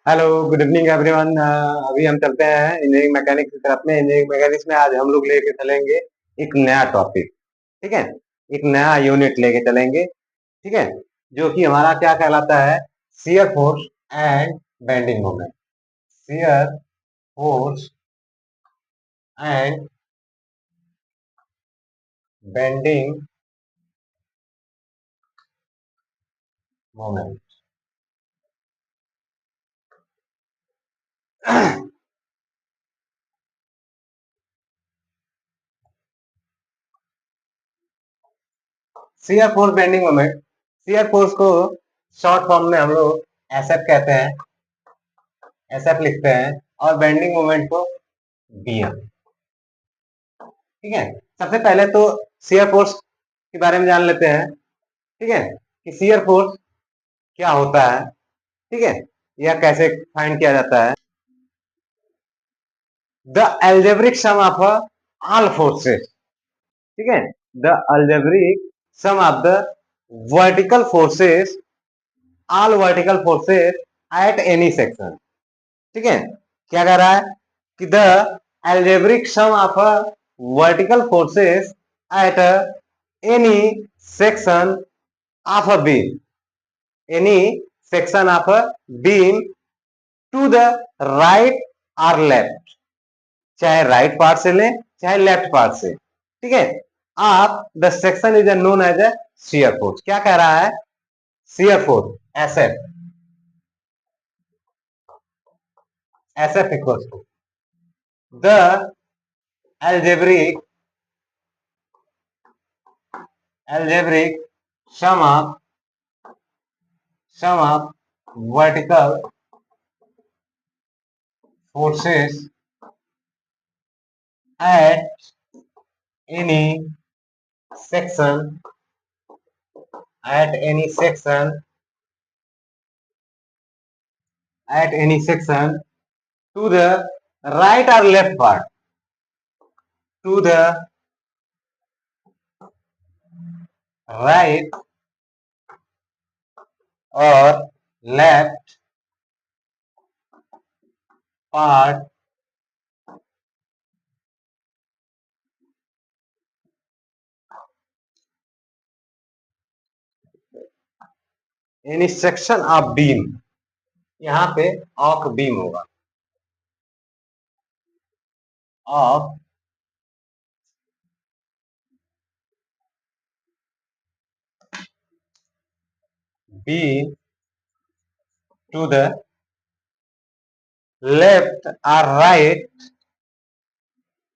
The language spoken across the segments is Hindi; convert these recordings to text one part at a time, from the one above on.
Hello, good evening everyone. अभी हम चलते हैं इंजीनियरिंग मैकेनिक्स की तरफ में। इंजीनियरिंग मैकेनिक्स में आज हम लोग लेके चलेंगे एक नया टॉपिक। ठीक है, एक नया यूनिट लेके चलेंगे। ठीक है, जो कि हमारा क्या कहलाता है, shear force and bending moment. Shear force and bending moment. Shear force bending moment, shear force को शॉर्ट फॉर्म में हम लोग एसएफ कहते हैं, एसएफ लिखते हैं, और बेंडिंग मोमेंट को बीएम। ठीक है, सबसे पहले तो शियर फोर्स के बारे में जान लेते हैं। ठीक है, कि शियर फोर्स क्या होता है। ठीक है, यह कैसे फाइंड किया जाता है। The algebraic sum of all forces. ठीक है, the algebraic sum of the vertical forces, all vertical forces at any section. ठीक है, क्या कह रहा है कि the algebraic sum of vertical forces at any section of a beam, any section of a beam to the right और लेफ्ट, चाहे राइट पार्ट से लें चाहे लेफ्ट पार्ट से। ठीक है, आप the section is known as a shear force. क्या कह रहा है, shear force SF, SF equals to the algebraic algebraic sum of vertical forces at any section, at any section, at any section to the right or left part, to the right or left part any section of beam। यहाँ पे ऑफ बीम होगा, of beam to the left or right,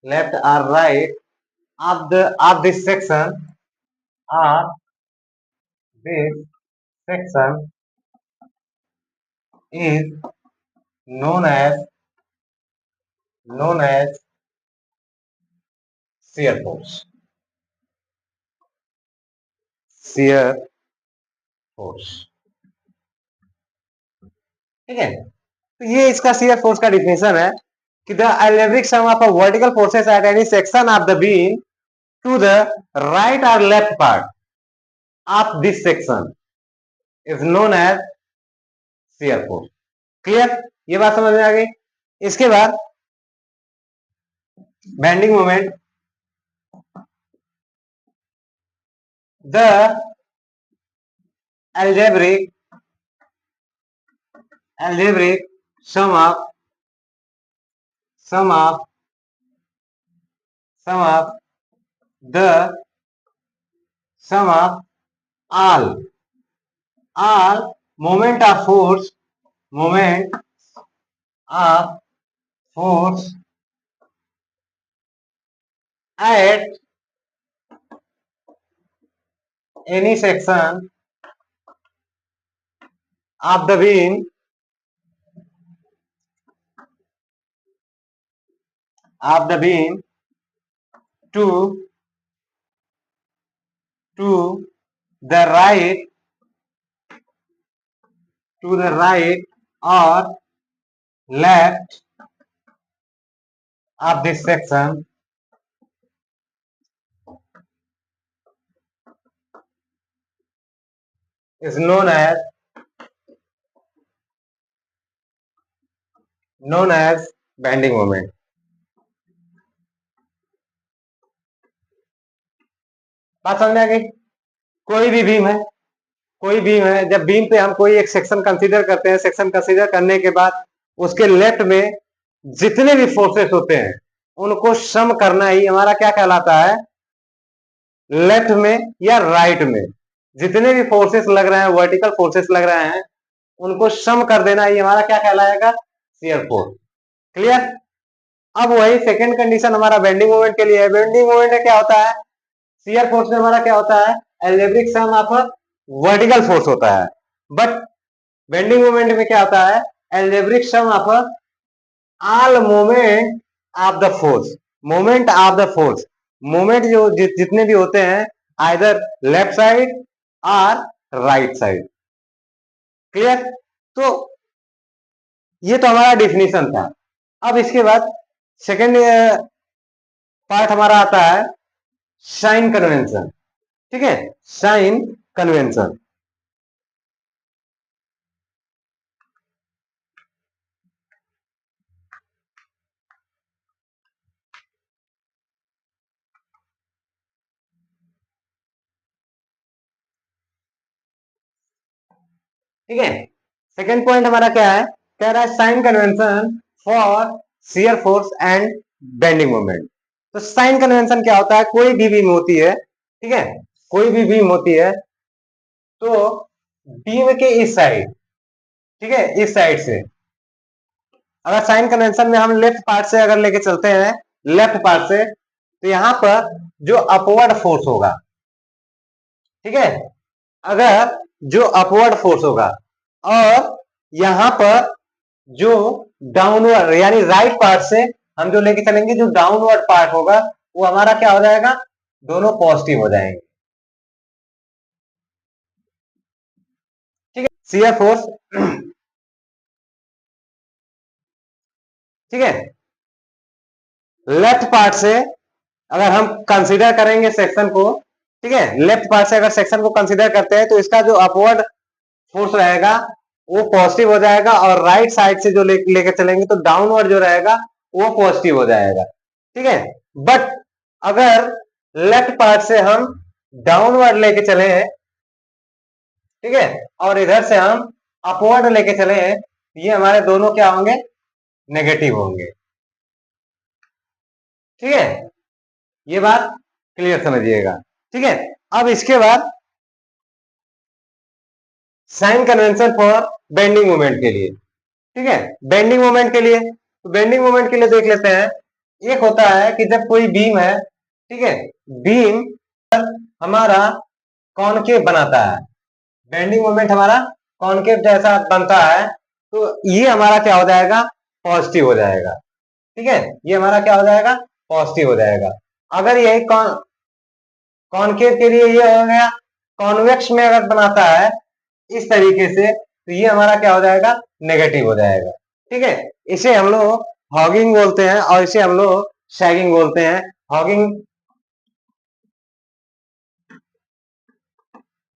left or right of this section, of this section is known as shear force, shear force। ठीक है, तो ये इसका shear force का डिफिनेशन है कि the algebraic sum of vertical forces at any section of the beam to the right और left part of this section is known as shear force। Clear, ये बात समझ में आ गई। इसके बाद bending moment, the algebraic sum of sum of sum of the sum of all moment of force, moment of force at any section of the beam to to the right, or left of this section is known as known as bending moment. बात समझ में आ गई? कोई भी बीम है, कोई बीम है, जब बीम पे हम कोई एक सेक्शन कंसीडर करते हैं, सेक्शन कंसीडर करने के बाद उसके लेफ्ट में जितने भी फोर्सेस होते हैं उनको सम करना ही हमारा क्या कहलाता है? लेफ्ट में या राइट में जितने भी फोर्सेस लग रहे हैं, वर्टिकल फोर्सेस लग रहे हैं, उनको सम कर देना ही हमारा क्या कहलाएगा? Shear force. क्लियर? अब वही सेकंड कंडीशन हमारा बेंडिंग मोमेंट के लिए है। बेंडिंग मोमेंट में क्या होता है? शियर फोर्स में हमारा क्या होता है? Algebraic sum of vertical force होता है। बट बेंडिंग मोमेंट में क्या होता है? Algebraic sum of all moment of the force. Moment of the force, moment जो जितने भी होते हैं, आइदर लेफ्ट साइड और राइट साइड। क्लियर? तो ये तो हमारा डिफिनीशन था। अब इसके बाद सेकेंड पार्ट हमारा आता है साइन कन्वेंशन। ठीक है, साइन कन्वेंशन। ठीक है, सेकेंड पॉइंट हमारा क्या है? कह रहा है sign convention for shear force and bending moment. तो साइन कन्वेंशन क्या होता है? कोई भी बीम होती है, ठीक है, कोई भी बीम होती है, तो बीम के इस साइड, ठीक है, इस साइड से अगर साइन कन्वेंशन में हम लेफ्ट पार्ट से अगर लेके चलते हैं, लेफ्ट पार्ट से, तो यहां पर जो अपवर्ड फोर्स होगा, ठीक है, अगर जो अपवर्ड फोर्स होगा और यहां पर जो डाउनवर्ड यानी राइट पार्ट से हम जो लेके चलेंगे, जो डाउनवर्ड पार्ट होगा वो हमारा क्या हो जाएगा? दोनों पॉजिटिव हो जाएंगे। ठीक है, शियर फोर्स, ठीक है, लेफ्ट पार्ट से अगर हम कंसीडर करेंगे सेक्शन को, ठीक है, लेफ्ट पार्ट से अगर सेक्शन को कंसीडर करते हैं तो इसका जो अपवर्ड फोर्स रहेगा वो पॉजिटिव हो जाएगा, और राइट साइड से जो लेके चलेंगे तो डाउनवर्ड जो रहेगा वो पॉजिटिव हो जाएगा। ठीक है, बट अगर लेफ्ट पार्ट से हम डाउनवर्ड लेके चले हैं, ठीक है, और इधर से हम अपवर्ड लेके चले हैं, ये हमारे दोनों क्या होंगे? नेगेटिव होंगे। ठीक है, ये बात क्लियर समझिएगा। ठीक है, अब इसके बाद sign convention for bending moment के लिए। ठीक है, बेंडिंग मोमेंट के लिए, तो बेंडिंग मोमेंट के लिए देख लेते हैं। एक होता है कि जब कोई बीम है, ठीक है, बीम हमारा कॉनकेव बनाता है, बेंडिंग मोमेंट हमारा कॉनकेव जैसा बनता है, तो ये हमारा क्या हो जाएगा? पॉजिटिव हो जाएगा। ठीक है, ये हमारा क्या हो जाएगा? पॉजिटिव हो जाएगा। अगर यही कॉनकेव के लिए ये हो गया, कॉन्वेक्स में अगर बनाता है इस तरीके से, तो ये हमारा क्या हो जाएगा? नेगेटिव हो जाएगा। ठीक है, इसे हम लोग हॉगिंग बोलते हैं और इसे हम लोग सैगिंग बोलते हैं। Hugging,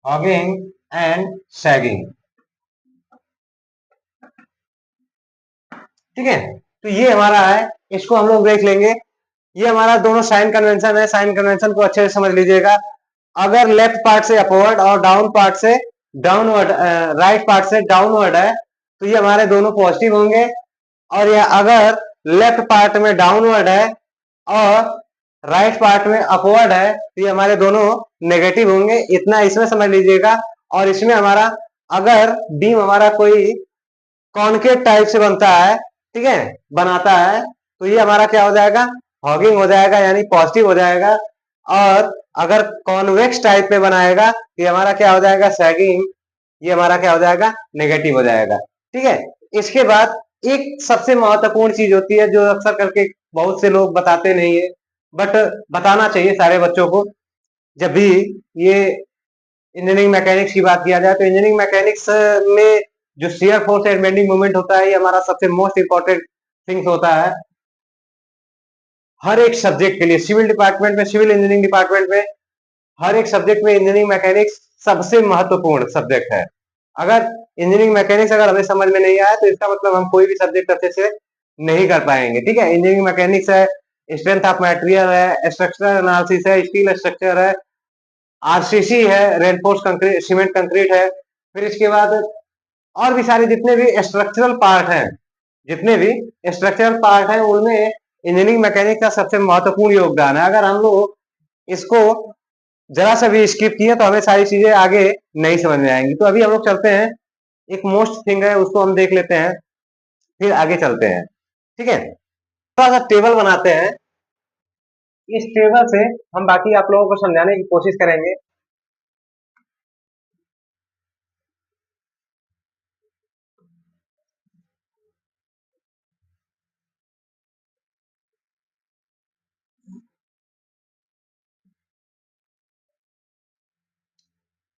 hugging and sagging. ठीक है, तो ये हमारा है, इसको हम लोग देख लेंगे। ये हमारा दोनों साइन कन्वेंशन है, साइन कन्वेंशन को अच्छे से समझ लीजिएगा। अगर लेफ्ट पार्ट से अपवर्ड और डाउन पार्ट से डाउनवर्ड, राइट पार्ट से डाउनवर्ड है, तो ये हमारे दोनों पॉजिटिव होंगे। और ये अगर लेफ्ट पार्ट में डाउनवर्ड है और राइट पार्ट में अपवर्ड है, तो ये हमारे दोनों नेगेटिव होंगे। इतना इसमें समझ लीजिएगा। और इसमें हमारा अगर बीम हमारा कोई कॉनकेव टाइप से बनता है, ठीक है, बनाता है, तो ये हमारा क्या हो जाएगा? हॉगिंग हो जाएगा, यानी पॉजिटिव हो जाएगा। और अगर कॉन्वेक्स टाइप में बनाएगा, ये हमारा क्या हो जाएगा? सैगिंग, ये हमारा क्या हो जाएगा? नेगेटिव हो जाएगा। ठीक है, इसके बाद एक सबसे महत्वपूर्ण चीज होती है जो अक्सर करके बहुत से लोग बताते नहीं है, बट बताना चाहिए सारे बच्चों को। जब भी ये इंजीनियरिंग मैकेनिक्स की बात किया जाए, तो इंजीनियरिंग मैकेनिक्स में जो shear force and bending moment होता है, ये हमारा सबसे मोस्ट इंपॉर्टेंट थिंग्स होता है हर एक सब्जेक्ट के लिए। सिविल डिपार्टमेंट में, सिविल इंजीनियरिंग डिपार्टमेंट में, हर एक सब्जेक्ट में इंजीनियरिंग मैकेनिक्स सबसे महत्वपूर्ण सब्जेक्ट है। अगर इंजीनियरिंग मैकेनिक्स अगर हमें समझ में नहीं आया, तो इसका मतलब हम कोई भी सब्जेक्ट अच्छे से नहीं कर पाएंगे। ठीक है, इंजीनियरिंग मैकेनिक्स है, स्ट्रेंथ ऑफ मटेरियल है, स्ट्रक्चरल एनालिसिस है, स्टील स्ट्रक्चर है, आरसीसी है, रेनफोर्स कंक्रीट, सीमेंट कंक्रीट है। फिर इसके बाद और भी सारे जितने भी स्ट्रक्चरल पार्ट हैं, जितने भी स्ट्रक्चरल पार्ट हैं, उनमें इंजीनियरिंग मैकेनिक्स का सबसे महत्वपूर्ण योगदान है। अगर हम लोग इसको जरा सा भी स्किप किए तो हमें सारी चीजें आगे नहीं समझ में आएंगी। तो अभी हम लोग चलते हैं, एक मोस्ट थिंग है उसको हम देख लेते हैं, फिर आगे चलते हैं। ठीक है, थोड़ा सा टेबल बनाते हैं, इस टेबल से हम बाकी आप लोगों को समझाने की कोशिश करेंगे।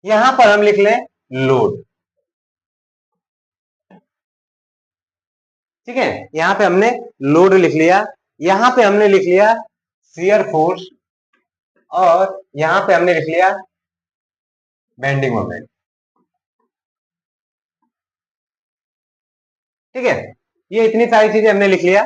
यहां पर हम लिख लें लोड। ठीक है, यहां पे हमने लोड लिख लिया, यहां पे हमने लिख लिया शियर फोर्स, और यहां पे हमने लिख लिया बेंडिंग मोमेंट। ठीक है, ये इतनी सारी चीजें हमने लिख लिया।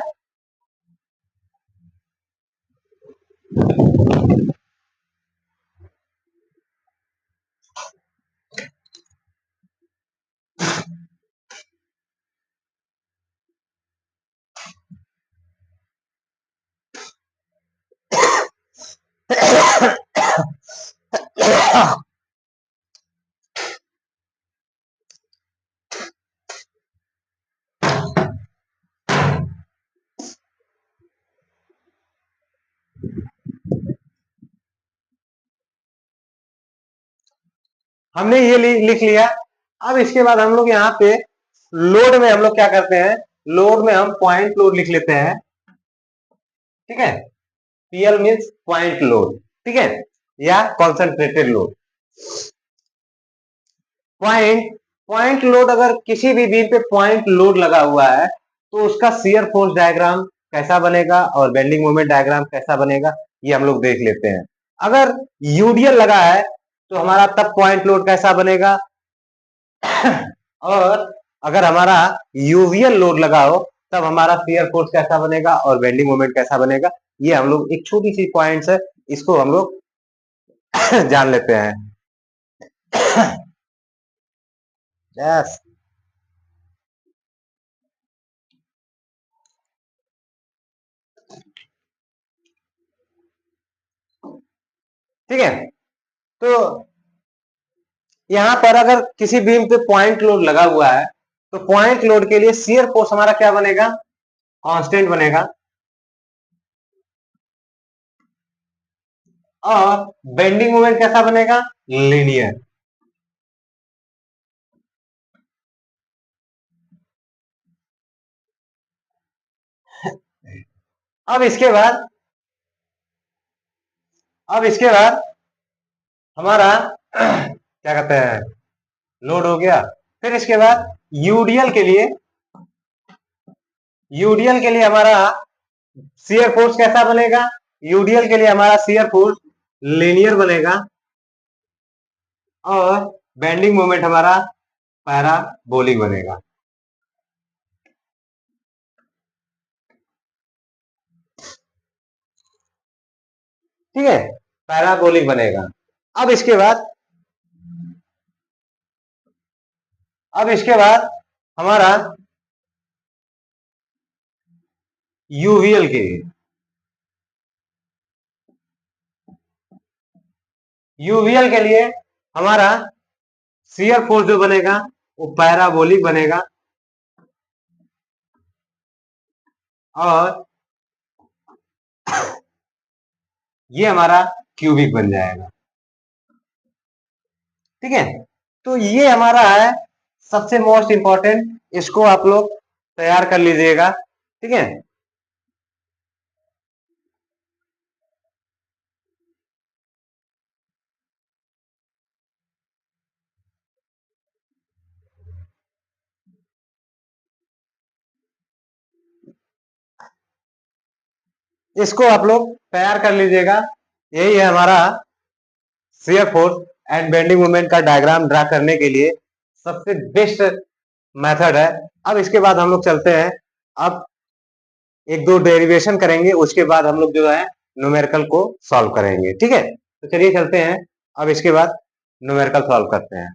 हमने ये लिख लिया। अब इसके बाद हम लोग यहाँ पे लोड में हम लोग क्या करते हैं, लोड में हम पॉइंट लोड लिख लेते हैं। ठीक है, पीएल मीन्स पॉइंट लोड। ठीक है, या concentrated load. Point point load, अगर किसी भी बीम पे पॉइंट लोड लगा हुआ है तो उसका शियर फोर्स डायग्राम कैसा बनेगा और बेंडिंग मोमेंट डायग्राम कैसा बनेगा, ये हम लोग देख लेते हैं। अगर यूडीएल लगा है तो हमारा तब पॉइंट लोड कैसा बनेगा, और अगर हमारा यूवीएल लोड लगा हो तब हमारा शियर फोर्स कैसा बनेगा और बेंडिंग मोमेंट कैसा बनेगा। ये हम लोग एक छोटी सी पॉइंट्स है, इसको हम लोग जान लेते हैं। यस, ठीक है। तो यहां पर अगर किसी बीम पे पॉइंट लोड लगा हुआ है तो पॉइंट लोड के लिए शियर फोर्स हमारा क्या बनेगा, कांस्टेंट बनेगा, और बेंडिंग मोमेंट कैसा बनेगा, लीनियर। अब इसके बाद अब इसके बाद हमारा क्या कहते हैं, लोड हो गया। फिर इसके बाद यूडीएल के लिए यूडीएल के लिए हमारा शियर फोर्स कैसा बनेगा, यूडीएल के लिए हमारा शियर फोर्स लीनियर बनेगा, और बेंडिंग मोमेंट हमारा पैराबोलिक बनेगा। ठीक है, पैराबोलिक बनेगा। अब इसके बाद अब इसके बाद हमारा यूवीएल के लिए हमारा शियर फोर्स जो बनेगा वो पैराबोलिक बनेगा, और ये हमारा क्यूबिक बन जाएगा। ठीक है, तो ये हमारा है सबसे मोस्ट इंपॉर्टेंट, इसको आप लोग तैयार कर लीजिएगा। ठीक है, इसको आप लोग तैयार कर लीजिएगा। यही है हमारा shear force and bending moment का डायग्राम ड्रा करने के लिए सबसे बेस्ट मेथड है। अब इसके बाद हम लोग चलते हैं, अब एक दो डेरिवेशन करेंगे, उसके बाद हम लोग जो है न्यूमेरिकल को सॉल्व करेंगे। ठीक है, तो चलिए चलते हैं, अब इसके बाद न्यूमेरिकल सॉल्व करते हैं।